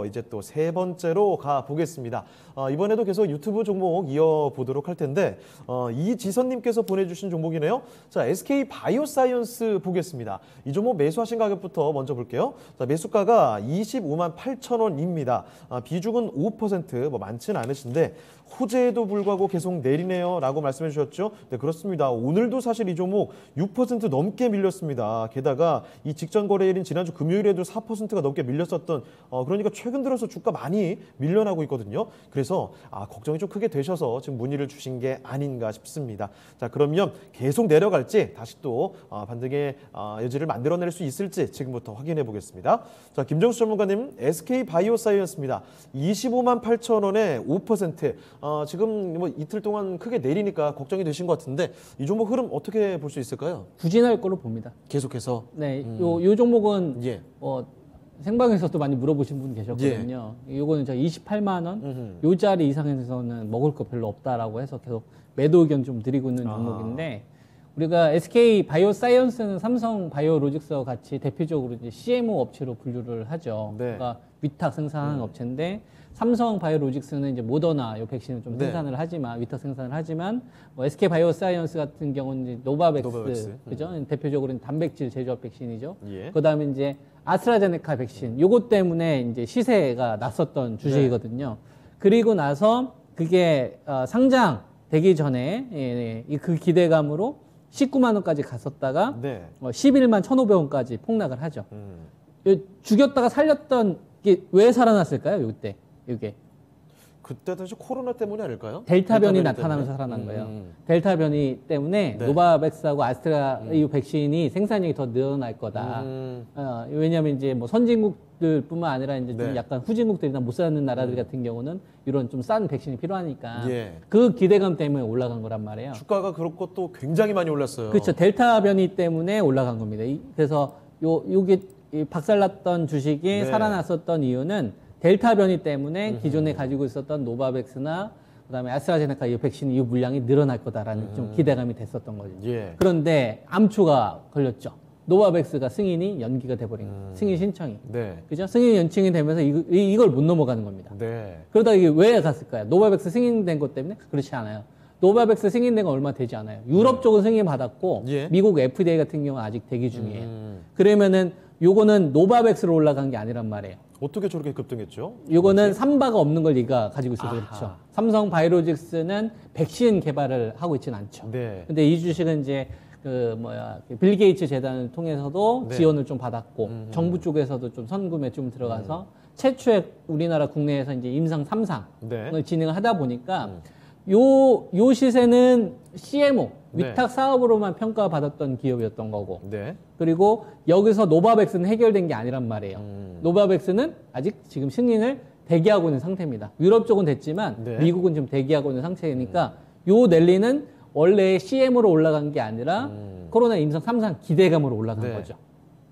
이제 또 세 번째로 가보겠습니다. 이번에도 계속 유튜브 종목 이어보도록 할 텐데 이지선님께서 보내주신 종목이네요. 자, SK 바이오사이언스 보겠습니다. 이 종목 매수하신 가격부터 먼저 볼게요. 자, 매수가가 25만 8천 원입니다. 비중은 5%, 뭐 많지는 않으신데 호재에도 불구하고 계속 내리네요 라고 말씀해 주셨죠. 네, 그렇습니다. 오늘도 사실 이 종목 6% 넘게 밀렸습니다. 게다가 이 직전 거래일인 지난주 금요일에도 4%가 넘게 밀렸었던 그러니까 최근 들어서 주가 많이 밀려나고 있거든요. 그래서 걱정이 좀 크게 되셔서 지금 문의를 주신 게 아닌가 싶습니다. 자, 그러면 계속 내려갈지 다시 또 반등의 여지를 만들어낼 수 있을지 지금부터 확인해 보겠습니다. 자, 김정수 전문가님, SK 바이오사이언스입니다. 25만 8천 원에 5%. 지금 뭐 이틀 동안 크게 내리니까 걱정이 되신 것 같은데 이 종목 흐름 어떻게 볼 수 있을까요? 부진할 걸로 봅니다. 계속해서. 네, 요 종목은 예. 생방에서도 많이 물어보신 분 계셨거든요. 요거는 저 28만 원, 요 자리 이상에서는 먹을 거 별로 없다라고 해서 계속 매도 의견 좀 드리고 있는 종목인데 우리가 SK 바이오사이언스는 삼성 바이오로직스와 같이 대표적으로 이제 CMO 업체로 분류를 하죠. 네. 그러니까 위탁 생산하는 업체인데 삼성 바이오로직스는 이제 모더나 요 백신을 좀 생산을 하지만 위탁 생산을 하지만 뭐 SK 바이오사이언스 같은 경우는 이제 노바백스. 그죠? 대표적으로는 단백질 제조업 백신이죠. 예. 그다음에 이제 아스트라제네카 백신 요것 때문에 이제 시세가 났었던 주식이거든요. 그리고 나서 그게 상장되기 전에 그 기대감으로 19만 원까지 갔었다가 11만 1,500원까지 폭락을 하죠. 죽였다가 살렸던 게 왜 살아났을까요? 이때 이게 그때도 코로나 때문이 아닐까요? 델타 변이 나타나면서 살아난 거예요. 델타 변이 때문에 노바백스하고 아스트라 이 백신이 생산량이 더 늘어날 거다. 왜냐하면 이제 뭐 선진국들뿐만 아니라 이제 좀 약간 후진국들이나 못 사는 나라들 같은 경우는 이런 좀 싼 백신이 필요하니까 그 기대감 때문에 올라간 거란 말이에요. 주가가 그렇고 또 굉장히 많이 올랐어요. 그렇죠. 델타 변이 때문에 올라간 겁니다. 그래서 요게 박살났던 주식이 살아났었던 이유는 델타 변이 때문에 기존에 가지고 있었던 노바백스나 그다음에 아스트라제네카 이 백신 이 물량이 늘어날 거다라는 좀 기대감이 됐었던 거죠. 그런데 암초가 걸렸죠. 노바백스가 승인이 연기가 돼버린 거예요. 승인 신청이. 그죠? 승인 연청이 되면서 이걸 못 넘어가는 겁니다. 그러다 이게 왜 갔을까요? 노바백스 승인된 것 때문에? 그렇지 않아요. 노바백스 승인된 건 얼마 되지 않아요. 유럽 쪽은 승인 받았고 미국 FDA 같은 경우는 아직 대기 중이에요. 그러면은 요거는 노바백스로 올라간 게 아니란 말이에요. 어떻게 저렇게 급등했죠? 요거는 삼바가 없는 걸 얘가 가지고 있어서 그렇죠. 삼성 바이오로직스는 백신 개발을 하고 있지는 않죠. 근데 이 주식은 이제 빌 게이츠 재단을 통해서도 지원을 좀 받았고 정부 쪽에서도 좀 선금에 좀 들어가서 최초의 우리나라 국내에서 이제 임상 3상을 진행을 하다 보니까 요 시세는 CMO 위탁 사업으로만 평가받았던 기업이었던 거고 그리고 여기서 노바백스는 해결된 게 아니란 말이에요. 노바백스는 아직 지금 승인을 대기하고 있는 상태입니다. 유럽 쪽은 됐지만 미국은 좀 대기하고 있는 상태니까 요 랠리는 원래 CM으로 올라간 게 아니라 코로나 임상 3상 기대감으로 올라간 거죠.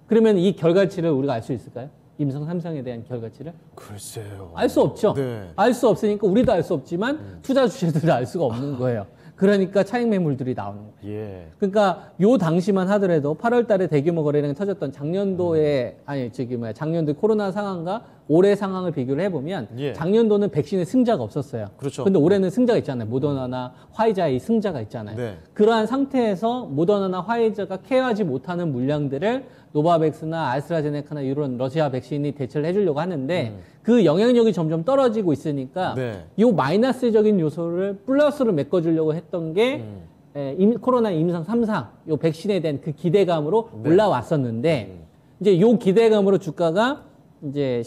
그러면 이 결과치를 우리가 알 수 있을까요? 임상 3상에 대한 결과치를? 글쎄요. 알 수 없죠. 알 수 없으니까 우리도 알 수 없지만 투자 주체들도 알 수가 없는 거예요. 그러니까 차익 매물들이 나오는 거예요. 그러니까 요 당시만 하더라도 8월 달에 대규모 거래량이 터졌던 작년도에 작년도 코로나 상황과 올해 상황을 비교를 해보면 작년도는 백신의 승자가 없었어요. 근데 올해는 승자가 있잖아요. 모더나나 화이자의 승자가 있잖아요. 그러한 상태에서 모더나나 화이자가 케어하지 못하는 물량들을 노바백스나 아스트라제네카나 이런 러시아 백신이 대처를 해주려고 하는데 그 영향력이 점점 떨어지고 있으니까 이 마이너스적인 요소를 플러스로 메꿔주려고 했던 게 코로나 임상 3상 요 백신에 대한 그 기대감으로 올라왔었는데 이제 요 기대감으로 주가가 이제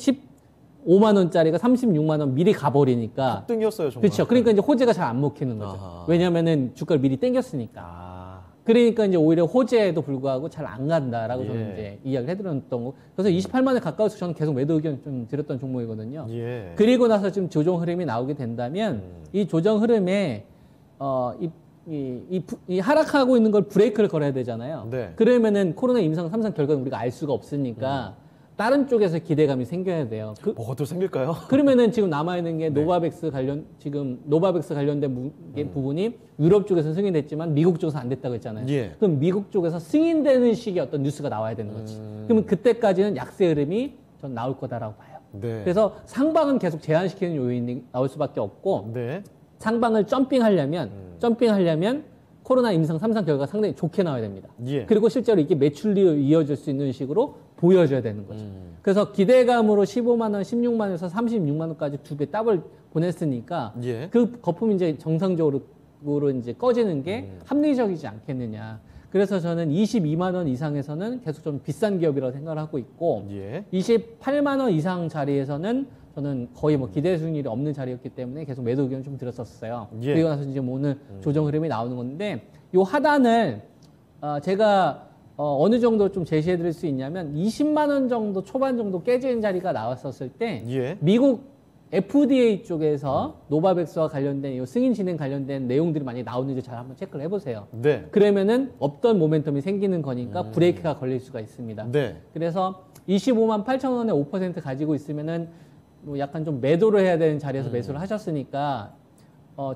15만 원짜리가 36만 원 미리 가버리니까 급등이었어요, 정말. 그렇죠. 그러니까 이제 호재가 잘 안 먹히는 거죠. 왜냐하면은 주가를 미리 땡겼으니까. 그러니까 이제 오히려 호재에도 불구하고 잘 안 간다라고 저는 이제 이야기를 해드렸던 거. 그래서 28만에 가까워서 저는 계속 매도 의견 좀 드렸던 종목이거든요. 그리고 나서 지금 조정 흐름이 나오게 된다면 이 조정 흐름에 이 하락하고 있는 걸 브레이크를 걸어야 되잖아요. 그러면은 코로나 임상 3상 결과는 우리가 알 수가 없으니까 다른 쪽에서 기대감이 생겨야 돼요. 뭐가 또 생길까요? 그러면은 지금 남아있는 게 노바백스 관련된 부분이 유럽 쪽에서 승인됐지만 미국 쪽에서 안 됐다고 했잖아요. 그럼 미국 쪽에서 승인되는 식의 어떤 뉴스가 나와야 되는 거지. 그러면 그때까지는 약세 흐름이 전 나올 거다라고 봐요. 네. 그래서 상방은 계속 제한시키는 요인이 나올 수밖에 없고 네. 상방을 점핑하려면 코로나 임상 3상 결과가 상당히 좋게 나와야 됩니다. 예. 그리고 실제로 이게 매출로 이어질 수 있는 식으로 보여줘야 되는 거죠. 그래서 기대감으로 15만 원, 16만 원에서 36만 원까지 2배 더블 보냈으니까 예. 그 거품이 이제 정상적으로 이제 꺼지는 게 합리적이지 않겠느냐. 그래서 저는 22만 원 이상에서는 계속 좀 비싼 기업이라고 생각을 하고 있고 예. 28만 원 이상 자리에서는 저는 거의 뭐 기대 수익률이 없는 자리였기 때문에 계속 매도 의견을 좀 들었었어요. 예. 그리고 나서 이제 뭐 오늘 조정 흐름이 나오는 건데 요 하단을 제가 어느 정도 좀 제시해 드릴 수 있냐면 20만 원 정도 초반 정도 깨지는 자리가 나왔었을 때 예. 미국 FDA 쪽에서 노바백스와 관련된 이 승인 진행 관련된 내용들이 많이 나오는지 잘 한번 체크를 해보세요. 네. 그러면은 없던 모멘텀이 생기는 거니까 브레이크가 걸릴 수가 있습니다. 네. 그래서 25만 8천 원에 5% 가지고 있으면은 뭐 약간 좀 매도를 해야 되는 자리에서 매수를 하셨으니까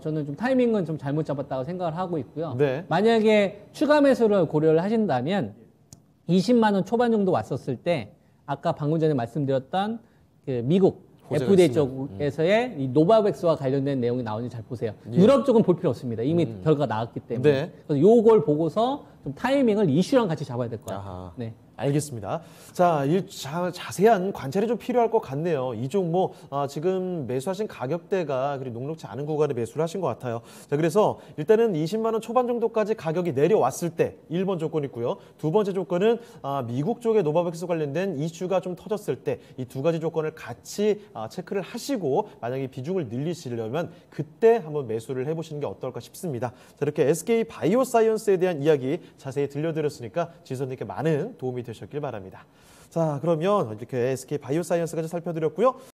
저는 좀 타이밍은 좀 잘못 잡았다고 생각을 하고 있고요. 네. 만약에 추가 매수를 고려를 하신다면 20만 원 초반 정도 왔었을 때 아까 방금 전에 말씀드렸던 그 미국 호재가 FDA 있으면. 쪽에서의 이 노바백스와 관련된 내용이 나오는지 잘 보세요. 유럽 쪽은 볼 필요 없습니다. 이미 결과가 나왔기 때문에. 네. 그래서 요걸 보고서 좀 타이밍을 이슈랑 같이 잡아야 될 거예요. 아하. 네. 알겠습니다. 자, 자세한 관찰이 좀 필요할 것 같네요. 이 종목 지금 매수하신 가격대가 그리 녹록지 않은 구간에 매수를 하신 것 같아요. 자, 그래서 일단은 20만 원 초반 정도까지 가격이 내려왔을 때 1번 조건 있고요. 두 번째 조건은 미국 쪽에 노바백스 관련된 이슈가 좀 터졌을 때 이 두 가지 조건을 같이 체크를 하시고 만약에 비중을 늘리시려면 그때 한번 매수를 해보시는 게 어떨까 싶습니다. 자, 이렇게 SK 바이오사이언스에 대한 이야기 자세히 들려드렸으니까 지선님께 많은 도움이 되셨길 바랍니다. 자, 그러면 이렇게 SK 바이오사이언스까지 살펴드렸고요.